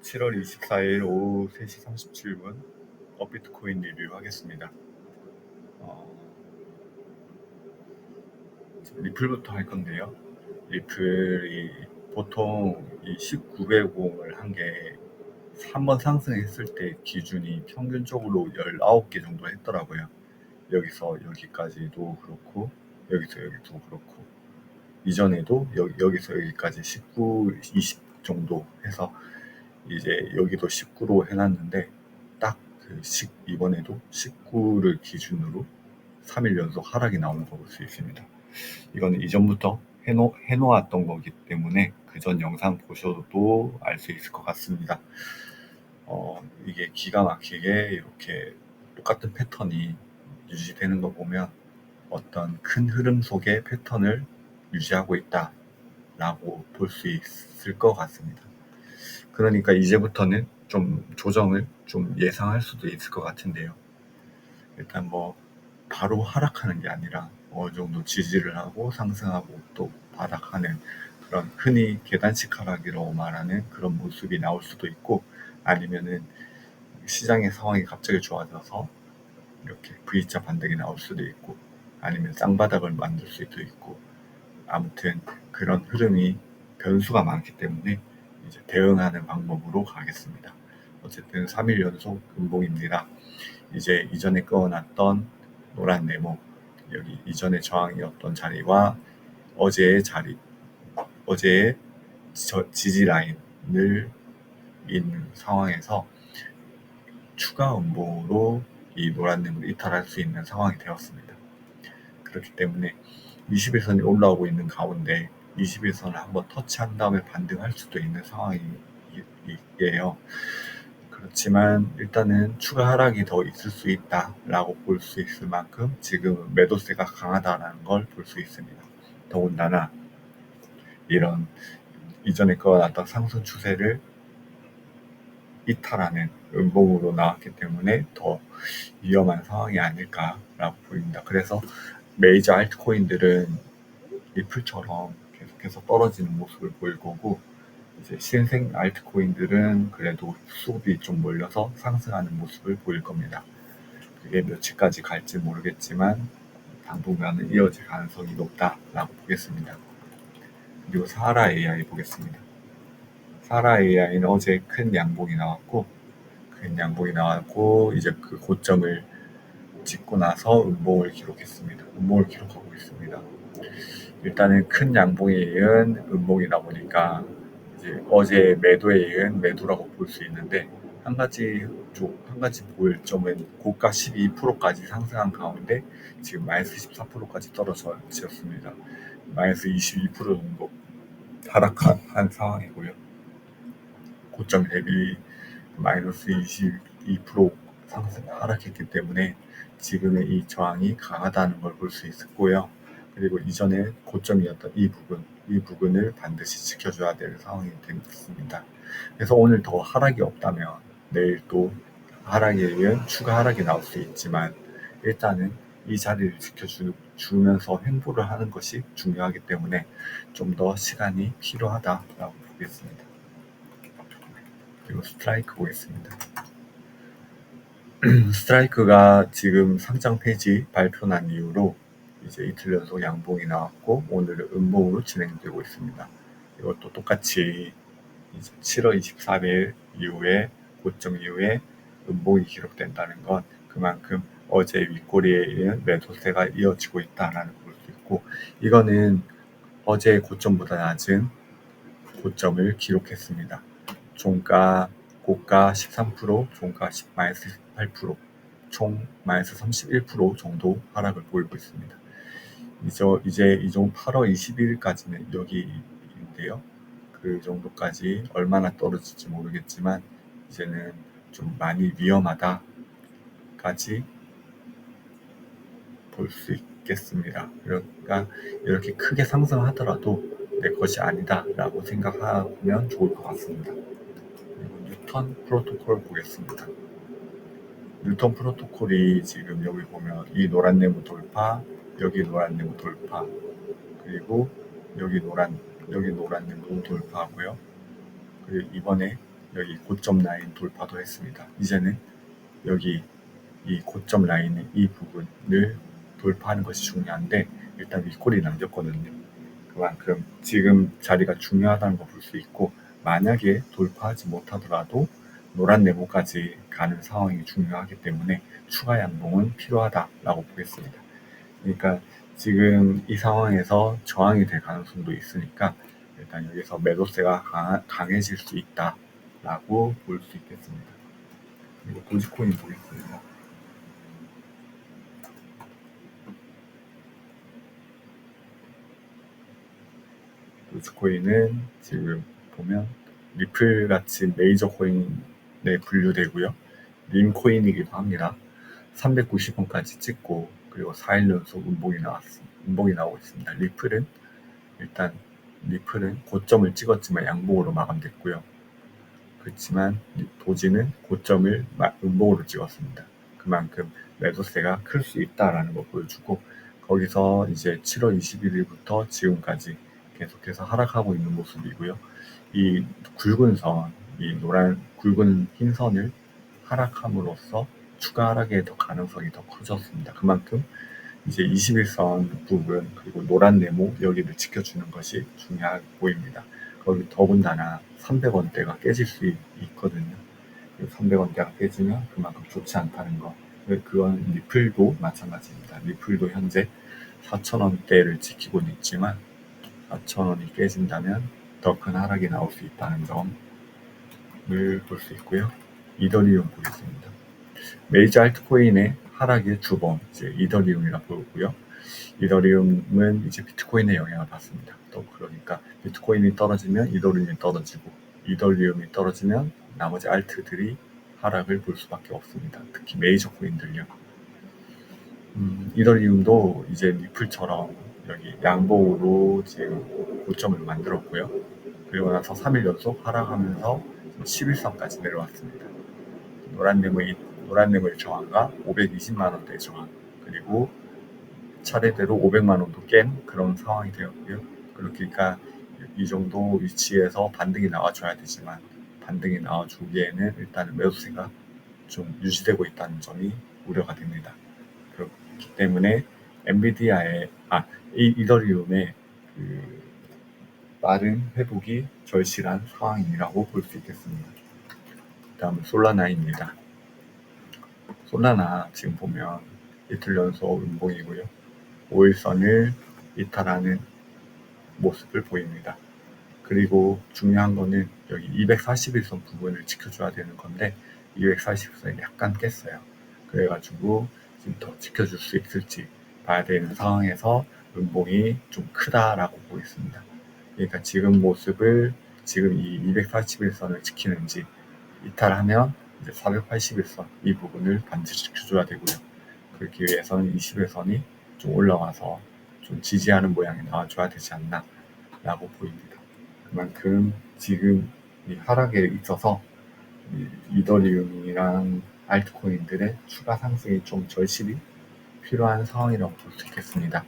7월 24일 오후 3시 37분 업비트코인 리뷰하겠습니다. 리플부터 할 건데요. 리플이 보통 이 19배공을 한 게 한 번 상승했을 때 기준이 평균적으로 19개 정도 했더라고요. 여기서 여기까지도 그렇고 여기서 여기도 그렇고 이전에도 여기서 여기까지 19, 20 정도 해서 이제 여기도 19로 해놨는데 딱 이번에도 19를 기준으로 3일 연속 하락이 나오는 거 볼 수 있습니다. 이거는 이전부터 해놓았던 거기 때문에 그 전 영상 보셔도 알 수 있을 것 같습니다. 이게 기가 막히게 이렇게 똑같은 패턴이 유지되는 거 보면 어떤 큰 흐름 속의 패턴을 유지하고 있다라고 볼 수 있을 것 같습니다. 그러니까 이제부터는 좀 조정을 좀 예상할 수도 있을 것 같은데요. 일단 뭐 바로 하락하는 게 아니라 어느 정도 지지를 하고 상승하고 또 바닥하는 그런 흔히 계단식 하락이라고 말하는 그런 모습이 나올 수도 있고, 아니면은 시장의 상황이 갑자기 좋아져서 이렇게 V자 반등이 나올 수도 있고, 아니면 쌍바닥을 만들 수도 있고, 아무튼 그런 흐름이 변수가 많기 때문에 이제 대응하는 방법으로 가겠습니다. 어쨌든 3일 연속 음봉입니다. 이제 이전에 꺼놨던 노란 네모, 여기 이전의 저항이었던 자리와 어제의 지지 라인을 있는 상황에서 추가 음봉으로 이 노란 네모를 이탈할 수 있는 상황이 되었습니다. 그렇기 때문에 21선이 올라오고 있는 가운데 21선을 한번 터치한 다음에 반등할 수도 있는 상황이에요. 그렇지만 일단은 추가 하락이 더 있을 수 있다라고 볼 수 있을 만큼 지금 매도세가 강하다라는 걸 볼 수 있습니다. 더군다나 이런 이전에 꺼놨던 상승 추세를 이탈하는 음봉으로 나왔기 때문에 더 위험한 상황이 아닐까라고 보입니다. 그래서 메이저 알트코인들은 리플처럼 계속해서 떨어지는 모습을 보일 거고, 이제 신생 알트코인들은 그래도 수급이 좀 몰려서 상승하는 모습을 보일 겁니다. 그게 며칠까지 갈지 모르겠지만 당분간은 이어질 가능성이 높다라고 보겠습니다. 그리고 사하라 AI 보겠습니다. 사하라 AI는 어제 큰 양봉이 나왔고 이제 그 고점을 찍고 나서 음봉을 기록했습니다. 음봉을 기록하고 있습니다. 일단은 큰 양봉에 이은 음봉이다 보니까 이제 어제 매도에 이은 매도라고 볼 수 있는데, 한 가지 볼 점은 고가 12%까지 상승한 가운데 지금 마이너스 14%까지 떨어졌습니다. 마이너스 22% 정도 하락한 상황이고요. 고점 대비 마이너스 22% 하락했기 때문에 지금의 이 저항이 강하다는 걸 볼 수 있었고요. 그리고 이전에 고점이었던 이 부분을 반드시 지켜줘야 될 상황이 됐습니다. 그래서 오늘 더 하락이 없다면 내일 또 하락에 의한 추가 하락이 나올 수 있지만, 일단은 이 자리를 지켜주면서 횡보를 하는 것이 중요하기 때문에 좀 더 시간이 필요하다라고 보겠습니다. 그리고 스트라이크 보겠습니다. 스트라이크가 지금 상장 폐지 발표 난 이후로 이제 이틀 연속 양봉이 나왔고 오늘은 음봉으로 진행되고 있습니다. 이것도 똑같이 이제 7월 24일 이후에 고점 이후에 음봉이 기록된다는 건 그만큼 어제 윗꼬리에 의한 매도세가 이어지고 있다라는 걸 볼 수 있고, 이거는 어제 고점보다 낮은 고점을 기록했습니다. 고가 13%, 종가 마이너스 18%, 총 마이너스 31% 정도 하락을 보이고 있습니다. 이제 이 정도 8월 20일까지는 여기인데요. 그 정도까지 얼마나 떨어질지 모르겠지만 이제는 좀 많이 위험하다까지 볼 수 있겠습니다. 그러니까 이렇게 크게 상승하더라도 내 것이 아니다라고 생각하면 좋을 것 같습니다. 그리고 뉴턴 프로토콜 보겠습니다. 뉴턴 프로토콜이 지금 여기 보면 이 노란 네모 돌파, 여기 노란 네모 돌파, 그리고 여기 노란 네모 돌파하고요. 그리고 이번에 여기 고점 라인 돌파도 했습니다. 이제는 여기 이 고점 라인의 이 부분을 돌파하는 것이 중요한데 일단 윗골이 남겼거든요. 그만큼 지금 자리가 중요하다는 걸 볼 수 있고 만약에 돌파하지 못하더라도 노란 네모까지 가는 상황이 중요하기 때문에 추가 양봉은 필요하다라고 보겠습니다. 그러니까 지금 이 상황에서 저항이 될 가능성도 있으니까 일단 여기서 매도세가 강해질 수 있다라고 볼 수 있겠습니다. 그리고 도지코인 보겠습니다. 도지코인은 지금 보면 리플 같이 메이저 코인에 분류되고요. 밈코인이기도 합니다. 390원까지 찍고 그리고 4일 연속 음봉이 나오고 있습니다. 일단 리플은 고점을 찍었지만 양봉으로 마감됐고요. 그렇지만 도지는 고점을 음봉으로 찍었습니다. 그만큼 매도세가 클 수 있다라는 걸 보여주고 거기서 이제 7월 21일부터 지금까지 계속해서 하락하고 있는 모습이고요. 이 굵은 선, 이 노란 굵은 흰 선을 하락함으로써 추가 하락의 더 가능성이 더 커졌습니다. 그만큼 이제 21선 부분 그리고 노란 네모 여기를 지켜주는 것이 중요해 보입니다. 거기 더군다나 300원대가 깨질 수 있거든요. 300원대가 깨지면 그만큼 좋지 않다는 거. 그건 리플도 마찬가지입니다. 리플도 현재 4,000원대를 지키고는 있지만 4,000원이 깨진다면 더 큰 하락이 나올 수 있다는 점을 볼 수 있고요. 이더리움 보겠습니다. 메이저 알트코인의 하락의 주범 이제 이더리움이라 보고요. 이더리움은 이제 비트코인의 영향을 받습니다. 또 그러니까 비트코인이 떨어지면 이더리움이 떨어지고 이더리움이 떨어지면 나머지 알트들이 하락을 볼 수밖에 없습니다. 특히 메이저 코인들요. 이더리움도 이제 리플처럼 여기 양봉으로 지금 고점을 만들었고요. 그리고 나서 3일 연속 하락하면서 11선까지 내려왔습니다. 노란 네모의 저항과 520만 원대의 저항 그리고 차례대로 500만 원도 깬 그런 상황이 되었고요. 그러니까 이 정도 위치에서 반등이 나와줘야 되지만 반등이 나와주기에는 일단은 매수세가 좀 유지되고 있다는 점이 우려가 됩니다. 그렇기 때문에 이더리움의 그 빠른 회복이 절실한 상황이라고 볼 수 있겠습니다. 다음은 솔라나입니다. 솔라나 지금 보면 이틀 연속 음봉이고요. 5일선을 이탈하는 모습을 보입니다. 그리고 중요한 거는 여기 241선 부분을 지켜줘야 되는 건데 241선이 약간 깼어요. 그래가지고 지금 더 지켜줄 수 있을지 봐야 되는 상황에서 음봉이 좀 크다라고 보겠습니다. 그러니까 지금 모습을 지금 이 241선을 지키는지 이탈하면 이제 481선 이 부분을 반드시 지켜줘야 되고요. 그렇기 위해서는 21선이 좀 올라와서 좀 지지하는 모양이 나와줘야 되지 않나 라고 보입니다. 그만큼 지금 이 하락에 있어서 이더리움이랑 알트코인들의 추가 상승이 좀 절실히 필요한 상황이라고 볼 수 있겠습니다.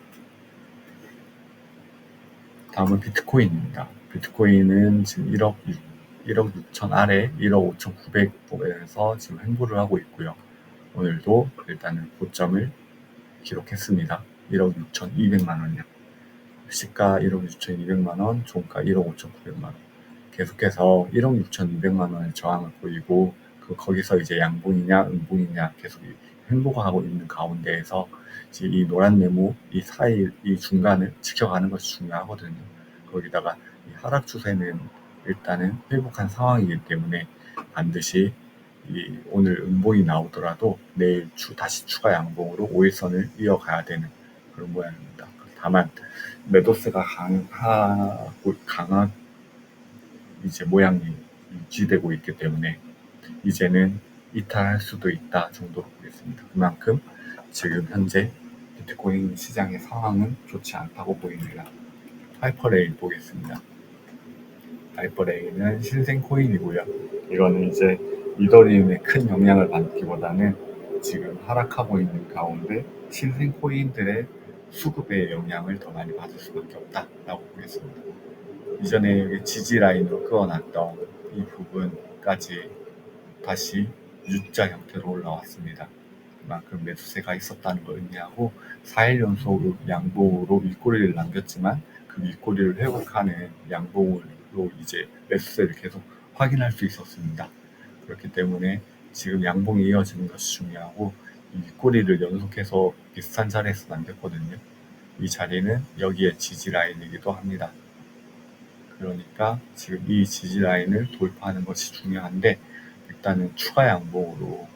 다음은 비트코인입니다. 비트코인은 지금 1억 6천 아래 1억 5,900에서 지금 횡보를 하고 있고요. 오늘도 일단은 고점을 기록했습니다. 1억 6,200만 원이요. 시가 1억 6,200만 원, 종가 1억 5,900만 원. 계속해서 1억 6,200만 원의 저항을 보이고 거기서 이제 양봉이냐 음봉이냐 계속 횡보가 하고 있는 가운데에서 지금 이 노란 네모 이 사이 이 중간을 지켜가는 것이 중요하거든요. 거기다가 이 하락 추세는 일단은 회복한 상황이기 때문에 반드시 오늘 음봉이 나오더라도 내일 다시 추가 양봉으로 5일선을 이어가야 되는 그런 모양입니다. 다만 매도세가 강한 이제 모양이 유지되고 있기 때문에 이제는 이탈할 수도 있다 정도로 보겠습니다. 그만큼 지금 현재 비트코인 시장의 상황은 좋지 않다고 보입니다. 하이퍼레인 보겠습니다. 하이퍼레인은 신생 코인이고요. 이거는 이제 이더리움에 큰 영향을 받기보다는 지금 하락하고 있는 가운데 신생 코인들의 수급의 영향을 더 많이 받을 수밖에 없다라고 보겠습니다. 이전에 지지 라인으로 그어놨던 이 부분과 4일까지 다시 U자 형태로 올라왔습니다. 그만큼 매수세가 있었다는 걸 의미하고 4일 연속 양봉으로 윗꼬리를 남겼지만 그 윗꼬리를 회복하는 양봉으로 이제 매수세를 계속 확인할 수 있었습니다. 그렇기 때문에 지금 양봉이 이어지는 것이 중요하고 이 윗꼬리를 연속해서 비슷한 자리에서 남겼거든요. 이 자리는 여기에 지지 라인이기도 합니다. 그러니까 지금 이 지지 라인을 돌파하는 것이 중요한데 일단은 추가 양봉으로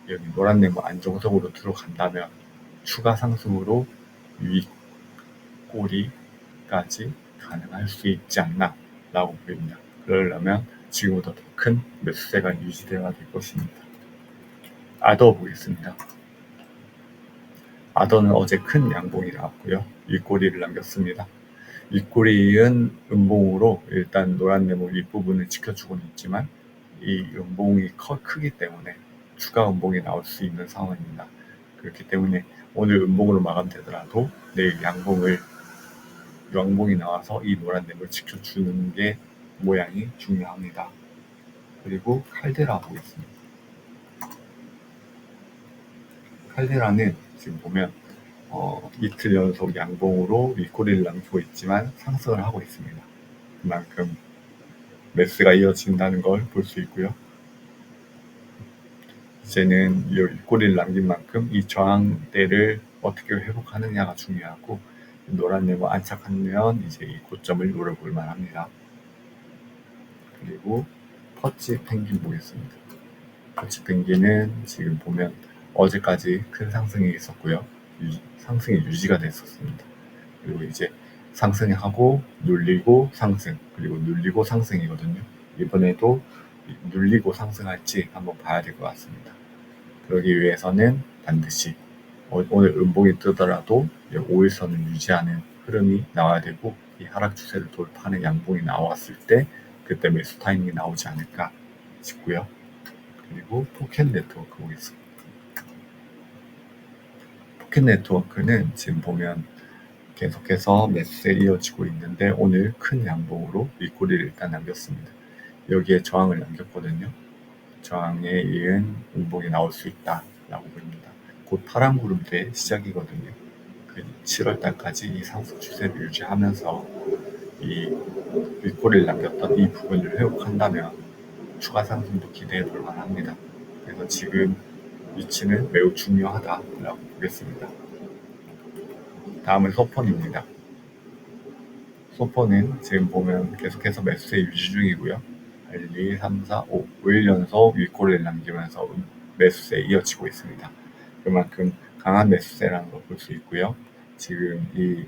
여기 노란 네모 안정적으로 들어간다면 추가 상승으로 윗꼬리까지 가능할 수 있지 않나 라고 보입니다. 그러려면 지금보다 더 큰 매수세가 유지되어야 될 것입니다. 아더 보겠습니다. 아더는 어제 큰 양봉이 나왔고요. 윗꼬리를 남겼습니다. 윗꼬리는 음봉으로 일단 노란 네모 윗부분을 지켜주고는 있지만 이 음봉이 크기 때문에 추가 음봉이 나올 수 있는 상황입니다. 그렇기 때문에 오늘 음봉으로 마감되더라도 내일 양봉이 나와서 이 노란 네모를 지켜주는 게 모양이 중요합니다. 그리고 칼데라 보겠습니다. 칼데라는 지금 보면 이틀 연속 양봉으로 윗꼬리를 남기고 있지만 상승을 하고 있습니다. 그만큼 매수가 이어진다는 걸 볼 수 있고요. 이제는 이 윗꼬리를 남긴 만큼 이 저항대를 어떻게 회복하느냐가 중요하고 노란 네모 안착하면 이제 이 고점을 노려볼 만합니다. 그리고 퍼치 펭귄 보겠습니다. 퍼치 펭귄은 지금 보면 어제까지 큰 상승이 있었고요. 상승이 유지가 됐었습니다. 그리고 이제 상승하고 눌리고 상승 그리고 눌리고 상승이거든요. 이번에도 눌리고 상승할지 한번 봐야 될 것 같습니다. 그러기 위해서는 반드시 오늘 음봉이 뜨더라도 5일선을 유지하는 흐름이 나와야 되고 이 하락 추세를 돌파하는 양봉이 나왔을 때 그때 매수 타이밍이 나오지 않을까 싶고요. 그리고 포켓 네트워크 보겠습니다. 포켓 네트워크는 지금 보면 계속해서 매수세 이어지고 있는데 오늘 큰 양봉으로 윗꼬리를 일단 남겼습니다. 여기에 저항을 남겼거든요. 저항에 이은 음봉이 나올 수 있다라고 보입니다. 곧 파란 구름대의 시작이거든요. 그 7월달까지 이 상승 추세를 유지하면서 이 윗꼬리를 남겼던 이 부분을 회복한다면 추가 상승도 기대해 볼 만합니다. 그래서 지금 위치는 매우 중요하다라고 보겠습니다. 다음은 소폰입니다. 소폰은 지금 보면 계속해서 매수세 유지 중이고요. 1, 2, 3, 4, 5, 5일 연속 윗꼬리를 남기면서 매수세 이어지고 있습니다. 그만큼 강한 매수세라는 걸 볼 수 있고요. 지금 이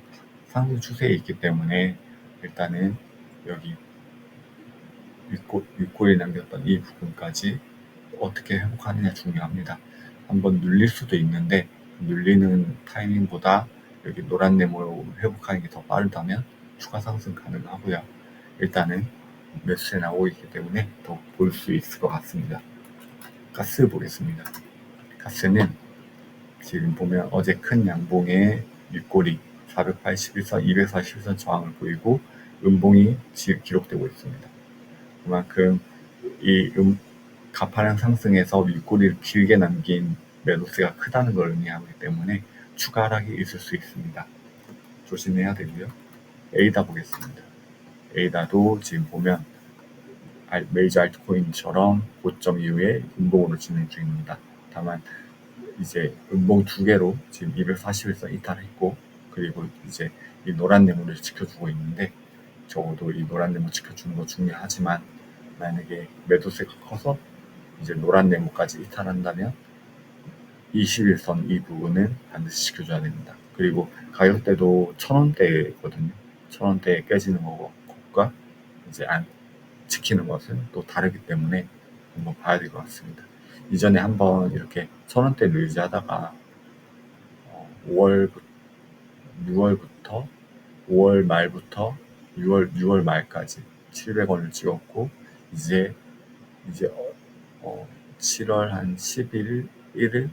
상승 추세에 있기 때문에 일단은 여기 윗꼬리 남겼던 이 부분까지 어떻게 회복하느냐 중요합니다. 한번 눌릴 수도 있는데 눌리는 타이밍보다 여기 노란 네모 회복하는 게 더 빠르다면 추가 상승 가능하고요. 일단은 매수세 나오고 있기 때문에 더 볼 수 있을 것 같습니다. 가스 보겠습니다. 가스는 지금 보면 어제 큰 양봉의 윗꼬리 481선, 241선 저항을 보이고 음봉이 지금 기록되고 있습니다. 그만큼 이 가파른 상승에서 윗꼬리를 길게 남긴 매도세가 크다는 걸 의미하기 때문에 추가 하락이 있을 수 있습니다. 조심해야 되고요. 에이다 보겠습니다. 에이다도 지금 보면 메이저 알트코인처럼 고점 이후에 음봉으로 진행 중입니다. 다만 이제 음봉 두 개로 지금 241선 이탈했고 그리고 이제 이 노란 네모를 지켜주고 있는데 적어도 이 노란 네모 지켜주는 거 중요하지만 만약에 매도세가 커서 이제 노란 네모까지 이탈한다면 21선 이 부분은 반드시 지켜줘야 됩니다. 그리고 가격대도 1,000원대거든요. 1,000원대에 깨지는 것과 이제 안 지키는 것은 또 다르기 때문에 한번 봐야 될 것 같습니다. 이전에 한번 이렇게 1,000원대를 유지하다가 6월부터 5월 말부터 6월 말까지 700원을 찍었고 이제 7월 한 10일 1일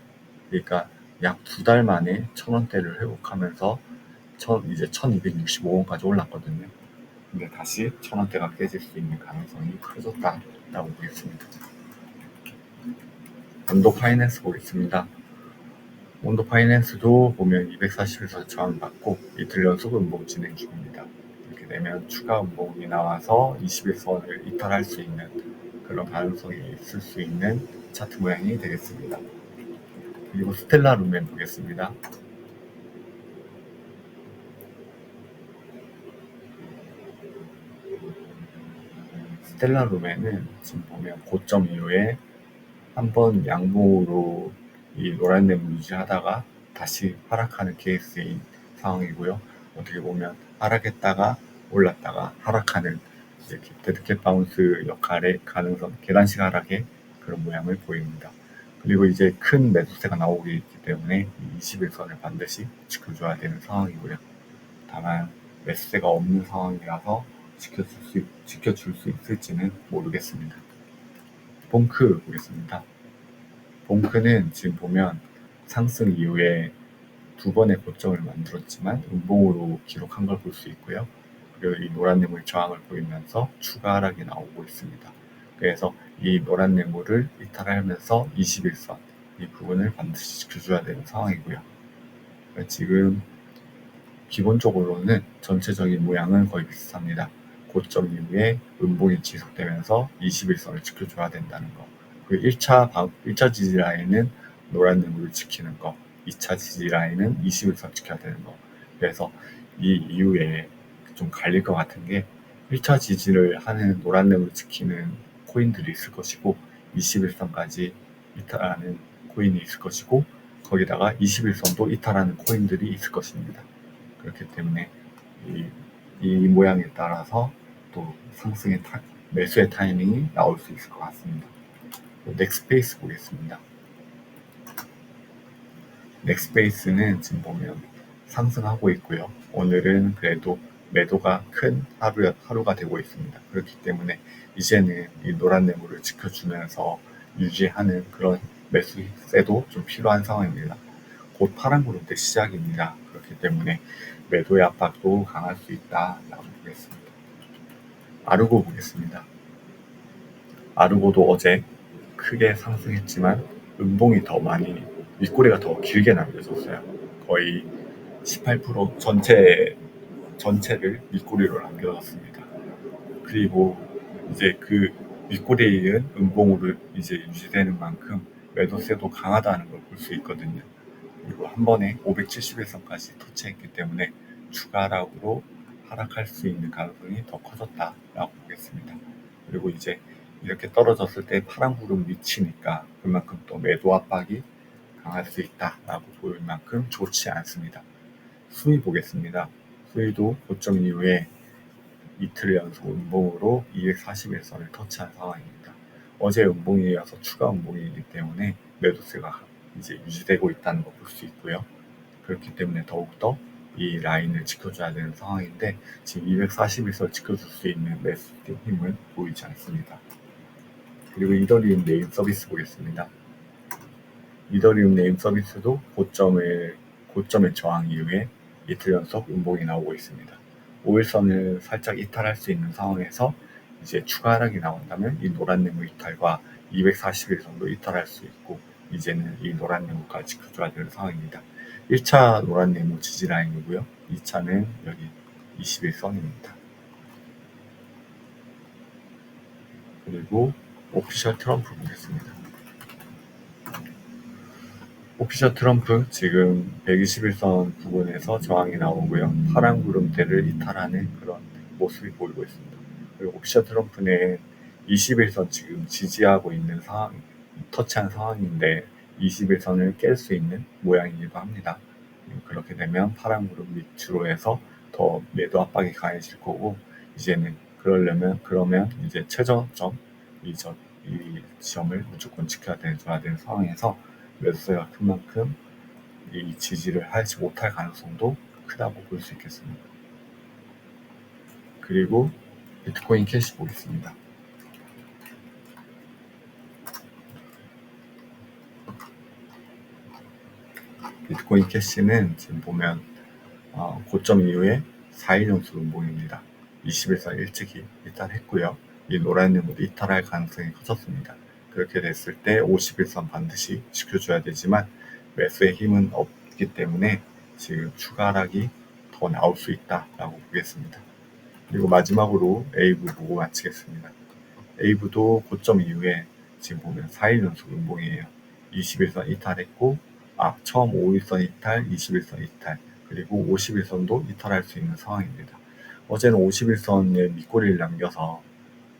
그러니까 약 2달 만에 1,000원대를 회복하면서 이제 1,265원까지 올랐거든요. 근데 다시 1,000원대가 깨질 수 있는 가능성이 커졌다라고 보겠습니다. 온도 파이낸스 보겠습니다. 온도 파이낸스도 보면 240에서 저항받고 이틀 연속 음봉 진행 중입니다. 이렇게 되면 추가 음봉이 나와서 21선을 이탈할 수 있는 그런 가능성이 있을 수 있는 차트 모양이 되겠습니다. 그리고 스텔라 루멘 보겠습니다. 스텔라 루멘은 지금 보면 고점 이후에 한번 양봉으로 이 노란 램을 유지하다가 다시 하락하는 케이스인 상황이고요. 어떻게 보면 하락했다가 올랐다가 하락하는 이렇게 데드캣 바운스 역할의 가능성, 계단식 하락의 그런 모양을 보입니다. 그리고 이제 큰 매수세가 나오고 있기 때문에 21선을 반드시 지켜줘야 되는 상황이고요. 다만 매수세가 없는 상황이라서 지켜줄 수 있을지는 모르겠습니다. 봉크 보겠습니다. 봉크는 지금 보면 상승 이후에 두 번의 고점을 만들었지만 음봉으로 기록한 걸 볼 수 있고요. 그리고 이 노란 뇌물 저항을 보이면서 추가 하락이 나오고 있습니다. 그래서 이 노란 뇌물을 이탈하면서 21선 이 부분을 반드시 지켜줘야 되는 상황이고요. 지금 기본적으로는 전체적인 모양은 거의 비슷합니다. 고점 이후에 음봉이 지속되면서 21선을 지켜줘야 된다는 거. 그리고 1차 지지 라인은 노란 뇌물을 지키는 거, 2차 지지 라인은 21선 지켜야 되는 거. 그래서 이 이후에 좀 갈릴 것 같은 게 1차 지지를 하는 노란 뇌물을 지키는 코인들이 있을 것이고 21선까지 이탈하는 코인이 있을 것이고 거기다가 21선도 이탈하는 코인들이 있을 것입니다. 그렇기 때문에 이 모양에 따라서 또 상승의 매수의 타이밍이 나올 수 있을 것 같습니다. 넥스페이스 보겠습니다. 넥스페이스는 지금 보면 상승하고 있고요. 오늘은 그래도 매도가 큰 하루가 되고 있습니다. 그렇기 때문에 이제는 이 노란 뇌물을 지켜주면서 유지하는 그런 매수세도 좀 필요한 상황입니다. 곧 파란 구름대 시작입니다. 그렇기 때문에 매도의 압박도 강할 수 있다라고 보겠습니다. 아르고 보겠습니다. 아르고도 어제 크게 상승했지만 음봉이 더 많이 윗꼬리가 더 길게 남겨졌어요. 거의 18% 전체를 윗꼬리로 남겨졌습니다. 그리고 이제 그 윗꼬리에 이은 음봉으로 이제 유지되는 만큼 매도세도 강하다는 걸 볼 수 있거든요. 그리고 한 번에 571선까지 터치했기 때문에 추가 하락으로 하락할 수 있는 가능성이 더 커졌다라고 보겠습니다. 그리고 이제 이렇게 떨어졌을 때 파란 구름 위치니까 그만큼 또 매도 압박이 강할 수 있다라고 보일 만큼 좋지 않습니다. 수위 보겠습니다. 수위도 고점 이후에 이틀 연속 음봉으로 241선을 터치한 상황입니다. 어제 음봉이 이어서 추가 음봉이기 때문에 매도세가 이제 유지되고 있다는 걸 볼 수 있고요. 그렇기 때문에 더욱더 이 라인을 지켜줘야 되는 상황인데 지금 241선 지켜줄 수 있는 매수 힘은 보이지 않습니다. 그리고 이더리움 네임 서비스 보겠습니다. 이더리움 네임 서비스도 고점의 저항 이후에 이틀 연속 음봉이 나오고 있습니다. 5일선을 살짝 이탈할 수 있는 상황에서 이제 추가 하락이 나온다면 이 노란 네모 이탈과 241 정도 이탈할 수 있고 이제는 이 노란 네모까지 지켜줘야 되는 상황입니다. 1차 노란 네모 지지 라인이고요. 2차는 여기 21선입니다. 그리고 오피셜 트럼프 보겠습니다. 오피셜 트럼프 지금 121선 부근에서 저항이 나오고요. 파란 구름대를 이탈하는 그런 모습이 보이고 있습니다. 그리고 오피셜 트럼프는 21선 지금 지지하고 있는 상황, 터치한 상황인데 21선을 깰 수 있는 모양이기도 합니다. 그렇게 되면 파란 구름 밑으로 해서 더 매도 압박이 강해질 거고 이제는 그러면 이제 최저점 이 지점을 무조건 지켜야 되는 상황에서 매수세가 큰 만큼 이 지지를 하지 못할 가능성도 크다고 볼 수 있겠습니다. 그리고 비트코인 캐시 보겠습니다. 비트코인 캐시는 지금 보면 고점 이후에 4일 연속 음봉입니다. 20일선 일찍이 이탈했고요. 이 노란님도 이탈할 가능성이 커졌습니다. 그렇게 됐을 때 50일선 반드시 지켜줘야 되지만 매수의 힘은 없기 때문에 지금 추가 하락이 더 나올 수 있다라고 보겠습니다. 그리고 마지막으로 에이브 보고 마치겠습니다. 에이브도 고점 이후에 지금 보면 4일 연속 음봉이에요. 21선 이탈했고, 처음 5일선 이탈, 21선 이탈, 그리고 50일선도 이탈할 수 있는 상황입니다. 어제는 51선에 밑꼬리를 남겨서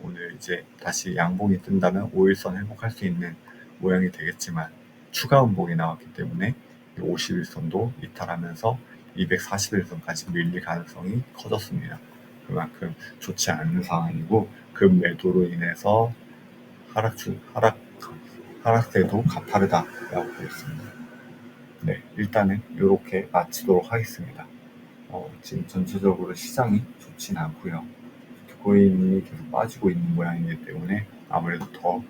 오늘 이제 다시 양봉이 뜬다면 5일선 회복할 수 있는 모양이 되겠지만 추가 음봉이 나왔기 때문에 51선도 이탈하면서 241선까지 밀릴 가능성이 커졌습니다. 그만큼 좋지 않은 상황이고 급 매도로 인해서 하락세도 가파르다라고 보겠습니다. 네, 일단은 이렇게 마치도록 하겠습니다. 지금 전체적으로 시장이 좋진 않고요. 비트코인이 계속 빠지고 있는 모양이기 때문에 아무래도 더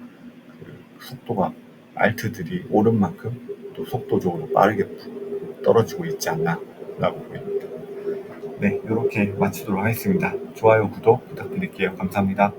속도가 알트들이 오른 만큼 또 속도적으로 빠르게 떨어지고 있지 않나 라고 보입니다. 네, 이렇게 마치도록 하겠습니다. 좋아요, 구독 부탁드릴게요. 감사합니다.